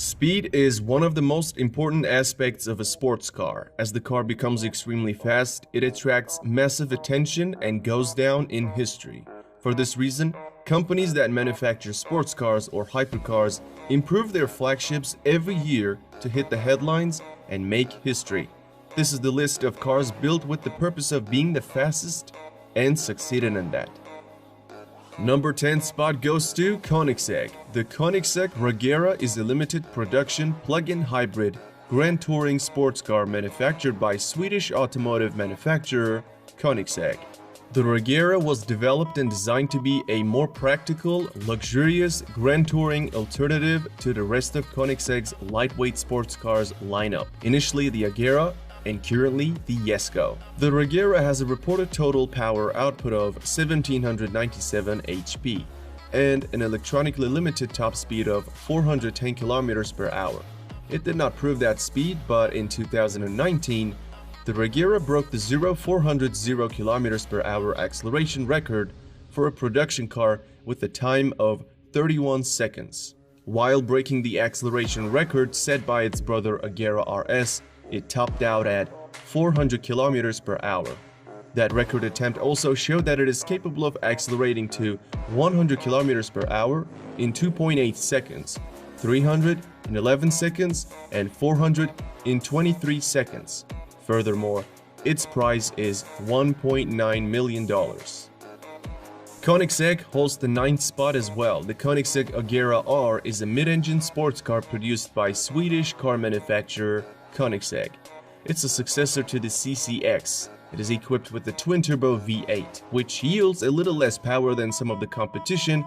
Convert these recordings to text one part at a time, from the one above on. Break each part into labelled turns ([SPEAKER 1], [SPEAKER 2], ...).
[SPEAKER 1] Speed is one of the most important aspects of a sports car. As the car becomes extremely fast, it attracts massive attention and goes down in history. For this reason, companies that manufacture sports cars or hypercars improve their flagships every year to hit the headlines and make history. This is the list of cars built with the purpose of being the fastest and succeeded in that. Number 10 spot goes to Koenigsegg. The Koenigsegg Regera is a limited production plug-in hybrid grand touring sports car manufactured by Swedish automotive manufacturer Koenigsegg. The Regera was developed and designed to be a more practical, luxurious grand touring alternative to the rest of Koenigsegg's lightweight sports cars lineup. Initially the Agera and currently the Jesko. The Regera has a reported total power output of 1797 HP and an electronically limited top speed of 410 km per hour. It did not prove that speed, but in 2019, the Regera broke the 400 km per hour acceleration record for a production car with a time of 31 seconds. While breaking the acceleration record set by its brother Agera RS, it topped out at 400 km per hour. That record attempt also showed that it is capable of accelerating to 100 km per hour in 2.8 seconds, 300 in 11 seconds, and 400 in 23 seconds. Furthermore, its price is $1.9 million. Koenigsegg holds the 9th spot as well. The Koenigsegg Agera R is a mid-engine sports car produced by Swedish car manufacturer Koenigsegg. It's a successor to the CCX. It is equipped with the twin-turbo V8, which yields a little less power than some of the competition,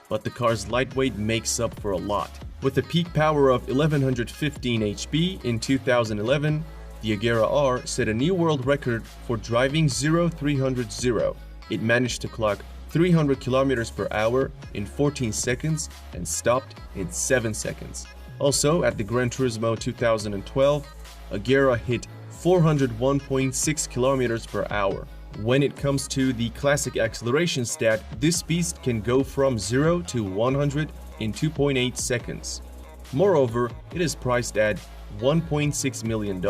[SPEAKER 1] but the car's lightweight makes up for a lot. With a peak power of 1115 HP in 2011, the Agera R set a new world record for driving 0300. It managed to clock 300 km per hour in 14 seconds and stopped in 7 seconds. Also, at the Gran Turismo 2012, Agera hit 401.6 km per hour. When it comes to the classic acceleration stat, this beast can go from 0 to 100 in 2.8 seconds. Moreover, it is priced at $1.6 million.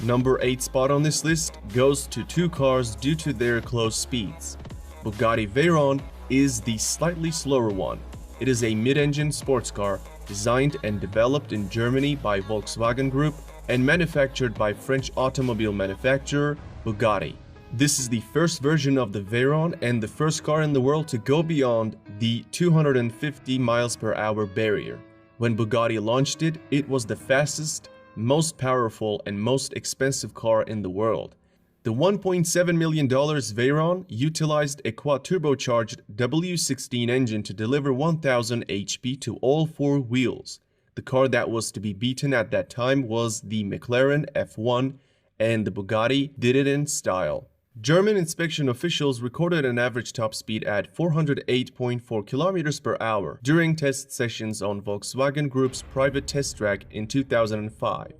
[SPEAKER 1] Number 8 spot on this list goes to two cars due to their close speeds. Bugatti Veyron is the slightly slower one. It is a mid-engine sports car designed and developed in Germany by Volkswagen Group and manufactured by French automobile manufacturer Bugatti. This is the first version of the Veyron and the first car in the world to go beyond the 250 miles per hour barrier. When Bugatti launched it, it was the fastest, most powerful, and most expensive car in the world. The $1.7 million Veyron utilized a quad-turbocharged W16 engine to deliver 1000 HP to all four wheels. The car that was to be beaten at that time was the McLaren F1, and the Bugatti did it in style. German inspection officials recorded an average top speed at 408.4 km per hour during test sessions on Volkswagen Group's private test track in 2005.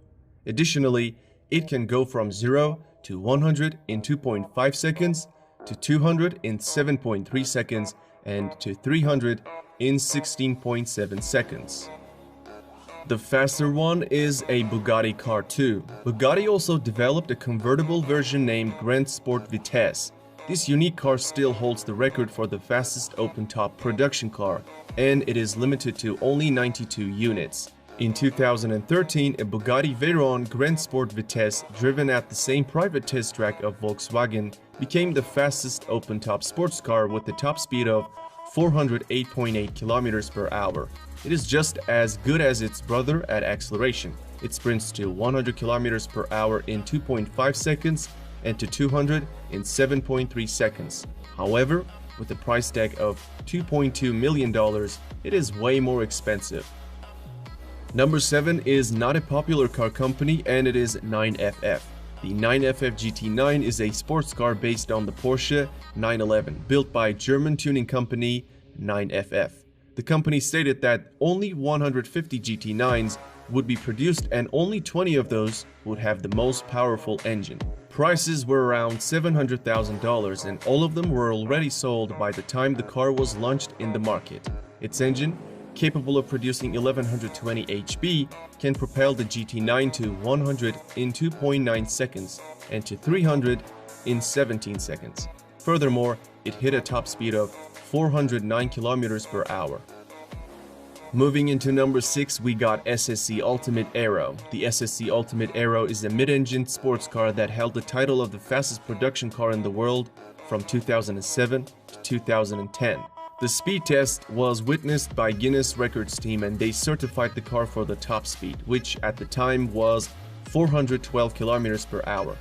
[SPEAKER 1] Additionally, it can go from 0 to 100 in 2.5 seconds, to 200 in 7.3 seconds, and to 300 in 16.7 seconds. The faster one is a Bugatti car too. Bugatti also developed a convertible version named Grand Sport Vitesse. This unique car still holds the record for the fastest open-top production car, and it is limited to only 92 units. In 2013, a Bugatti Veyron Grand Sport Vitesse, driven at the same private test track of Volkswagen, became the fastest open-top sports car with a top speed of 408.8 km per hour. It is just as good as its brother at acceleration. It sprints to 100 km per hour in 2.5 seconds and to 200 in 7.3 seconds. However, with a price tag of $2.2 million, it is way more expensive. Number 7 is not a popular car company, and it is 9FF. The 9FF GT9 is a sports car based on the Porsche 911, built by German tuning company 9FF. The company stated that only 150 GT9s would be produced and only 20 of those would have the most powerful engine. Prices were around $700,000 and all of them were already sold by the time the car was launched in the market. Its engine capable of producing 1120 HP, can propel the GT9 to 100 in 2.9 seconds and to 300 in 17 seconds. Furthermore, it hit a top speed of 409 km per hour. Moving into number 6, we got SSC Ultimate Aero. The SSC Ultimate Aero is a mid-engine sports car that held the title of the fastest production car in the world from 2007 to 2010. The speed test was witnessed by Guinness Records team, and they certified the car for the top speed, which at the time was 412 km per hour.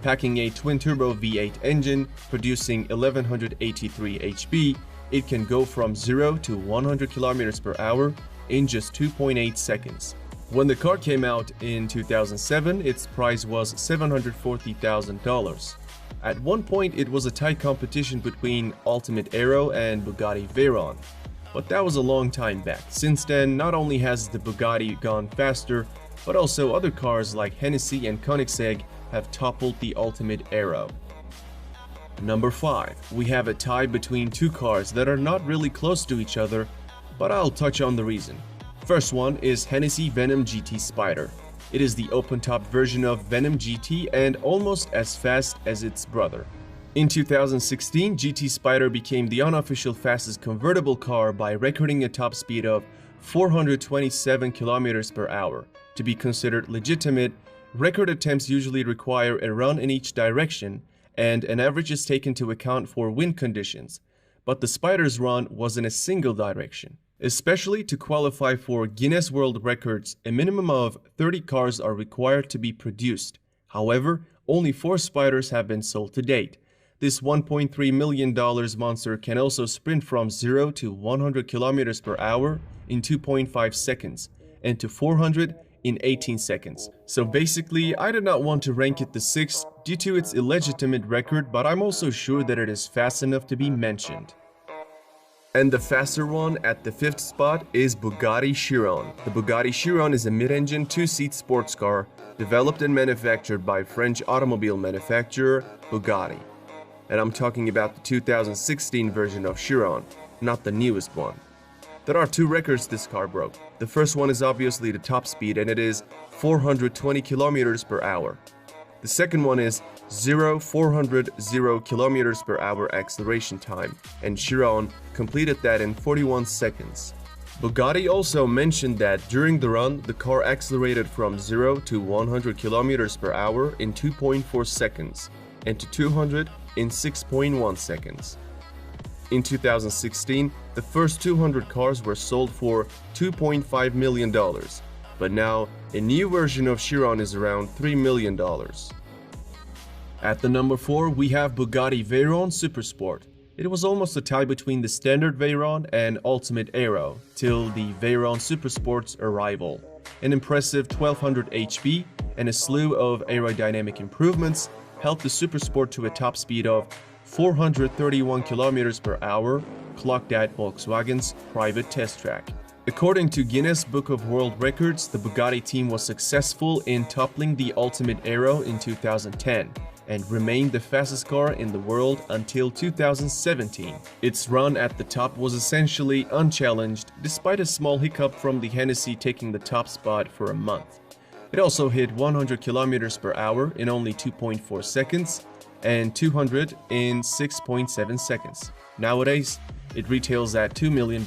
[SPEAKER 1] Packing a twin-turbo V8 engine, producing 1183 HP, it can go from 0 to 100 km per hour in just 2.8 seconds. When the car came out in 2007, its price was $740,000. At one point, it was a tight competition between Ultimate Aero and Bugatti Veyron, but that was a long time back. Since then, not only has the Bugatti gone faster, but also other cars like Hennessey and Koenigsegg have toppled the Ultimate Aero. Number 5. We have a tie between two cars that are not really close to each other, but I'll touch on the reason. First one is Hennessey Venom GT Spyder. It is the open-top version of Venom GT and almost as fast as its brother. In 2016, GT Spyder became the unofficial fastest convertible car by recording a top speed of 427 km per hour. To be considered legitimate, record attempts usually require a run in each direction, and an average is taken to account for wind conditions, but the Spyder's run was in a single direction. Especially to qualify for Guinness World Records, a minimum of 30 cars are required to be produced. However, only 4 Spyders have been sold to date. This $1.3 million monster can also sprint from 0 to 100 km per hour in 2.5 seconds and to 400 in 18 seconds. So basically, I did not want to rank it the 6th due to its illegitimate record, but I'm also sure that it is fast enough to be mentioned. And the faster one at the 5th spot is Bugatti Chiron. The Bugatti Chiron is a mid-engine 2-seat sports car developed and manufactured by French automobile manufacturer Bugatti. And I'm talking about the 2016 version of Chiron, not the newest one. There are 2 records this car broke. The first one is obviously the top speed, and it is 420 km per hour. The second one is 400 km per hour acceleration time, and Chiron completed that in 41 seconds. Bugatti also mentioned that during the run, the car accelerated from 0 to 100 km per hour in 2.4 seconds and to 200 in 6.1 seconds. In 2016, the first 200 cars were sold for $2.5 million, but now a new version of Chiron is around $3 million. At the number 4, we have Bugatti Veyron Supersport. It was almost a tie between the standard Veyron and Ultimate Aero till the Veyron Supersport's arrival. An impressive 1200 HP and a slew of aerodynamic improvements helped the Supersport to a top speed of 431 km per hour, clocked at Volkswagen's private test track. According to Guinness Book of World Records, the Bugatti team was successful in toppling the Ultimate Aero in 2010 and remained the fastest car in the world until 2017. Its run at the top was essentially unchallenged, despite a small hiccup from the Hennessey taking the top spot for a month. It also hit 100 km per hour in only 2.4 seconds and 200 in 6.7 seconds. Nowadays, it retails at $2 million.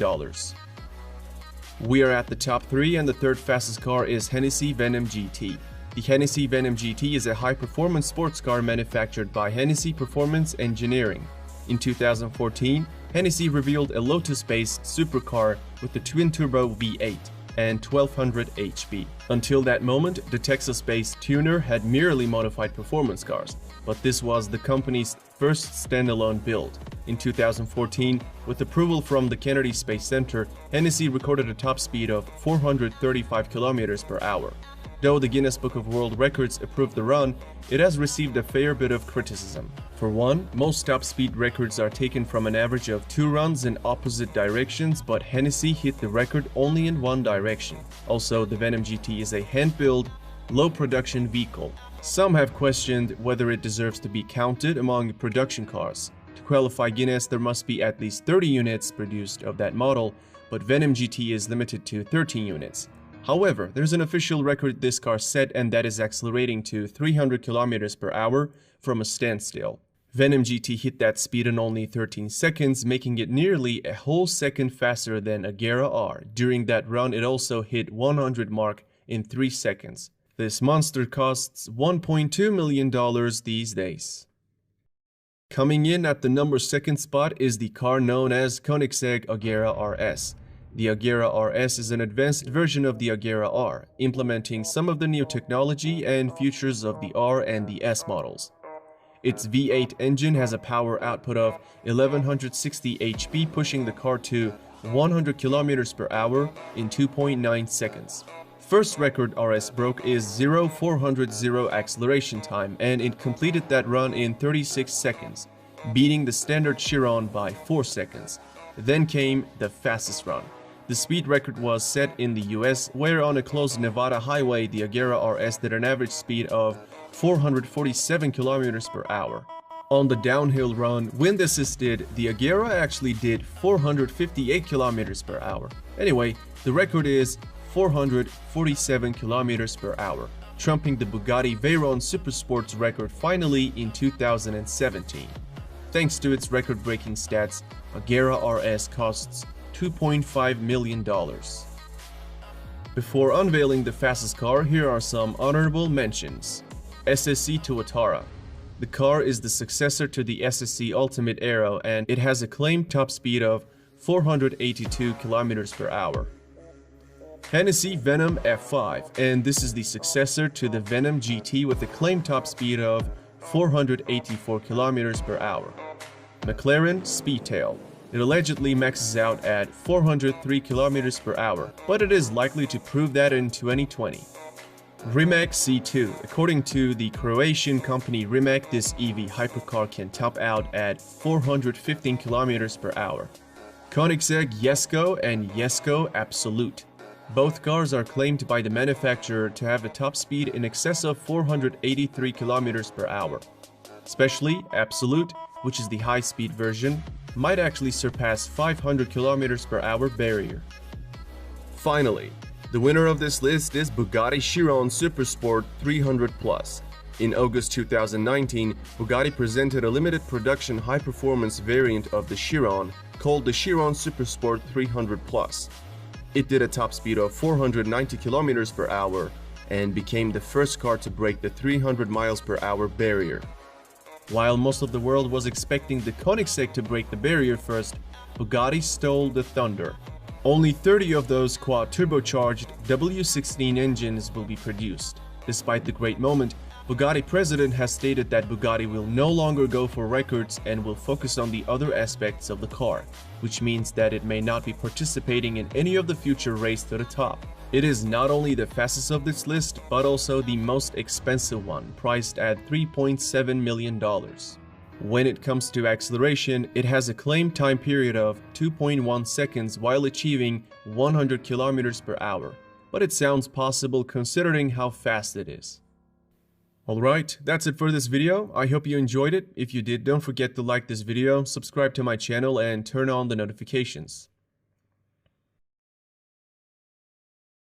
[SPEAKER 1] We are at the top 3, and the third fastest car is Hennessey Venom GT. The Hennessey Venom GT is a high-performance sports car manufactured by Hennessey Performance Engineering. In 2014, Hennessey revealed a Lotus-based supercar with a twin-turbo V8 and 1200 HP. Until that moment, the Texas-based tuner had merely modified performance cars, but this was the company's first standalone build. In 2014, with approval from the Kennedy Space Center, Hennessey recorded a top speed of 435 km per hour. Though the Guinness Book of World Records approved the run, it has received a fair bit of criticism. For one, most top speed records are taken from an average of 2 runs in opposite directions, but Hennessey hit the record only in one direction. Also, the Venom GT is a hand-built, low-production vehicle. Some have questioned whether it deserves to be counted among production cars. To qualify Guinness, there must be at least 30 units produced of that model, but Venom GT is limited to 13 units. However, there's an official record this car set, and that is accelerating to 300 km per hour from a standstill. Venom GT hit that speed in only 13 seconds, making it nearly a whole second faster than Agera R. During that run, it also hit 100 mark in 3 seconds. This monster costs $1.2 million these days. Coming in at the number 2nd spot is the car known as Koenigsegg Agera RS. The Agera RS is an advanced version of the Agera R, implementing some of the new technology and features of the R and the S models. Its V8 engine has a power output of 1160 HP, pushing the car to 100 km per hour in 2.9 seconds. First record RS broke is 0-400 acceleration time, and it completed that run in 36 seconds, beating the standard Chiron by 4 seconds. Then came the fastest run. The speed record was set in the US, where on a closed Nevada highway, the Agera RS did an average speed of 447 km per hour. On the downhill run, wind assisted, the Agera actually did 458 km per hour. Anyway, the record is 447 km per hour, trumping the Bugatti Veyron Supersports record finally in 2017. Thanks to its record-breaking stats, Agera RS costs $2.5 million. Before unveiling the fastest car, here are some honorable mentions. SSC Tuatara. The car is the successor to the SSC Ultimate Aero, and it has a claimed top speed of 482 km per hour. Hennessey Venom F5, and this is the successor to the Venom GT with a claimed top speed of 484 km per hour. McLaren Speedtail. It allegedly maxes out at 403 km per hour, but it is likely to prove that in 2020. Rimac C2. According to the Croatian company Rimac, this EV hypercar can top out at 415 km per hour. Koenigsegg Jesko and Jesko Absolut. Both cars are claimed by the manufacturer to have a top speed in excess of 483 km per hour. Especially Absolut, which is the high-speed version, might actually surpass 500 km per hour barrier. Finally, the winner of this list is Bugatti Chiron Supersport 300+. In August 2019, Bugatti presented a limited production high-performance variant of the Chiron called the Chiron Supersport 300+. It did a top speed of 490 km per hour and became the first car to break the 300 miles per hour barrier. While most of the world was expecting the Koenigsegg to break the barrier first, Bugatti stole the thunder. Only 30 of those quad-turbocharged W16 engines will be produced. Despite the great moment, Bugatti president has stated that Bugatti will no longer go for records and will focus on the other aspects of the car, which means that it may not be participating in any of the future race to the top. It is not only the fastest of this list, but also the most expensive one, priced at $3.7 million. When it comes to acceleration, it has a claimed time period of 2.1 seconds while achieving 100 km per hour, but it sounds possible considering how fast it is. Alright, that's it for this video. I hope you enjoyed it. If you did, don't forget to like this video, subscribe to my channel, and turn on the notifications.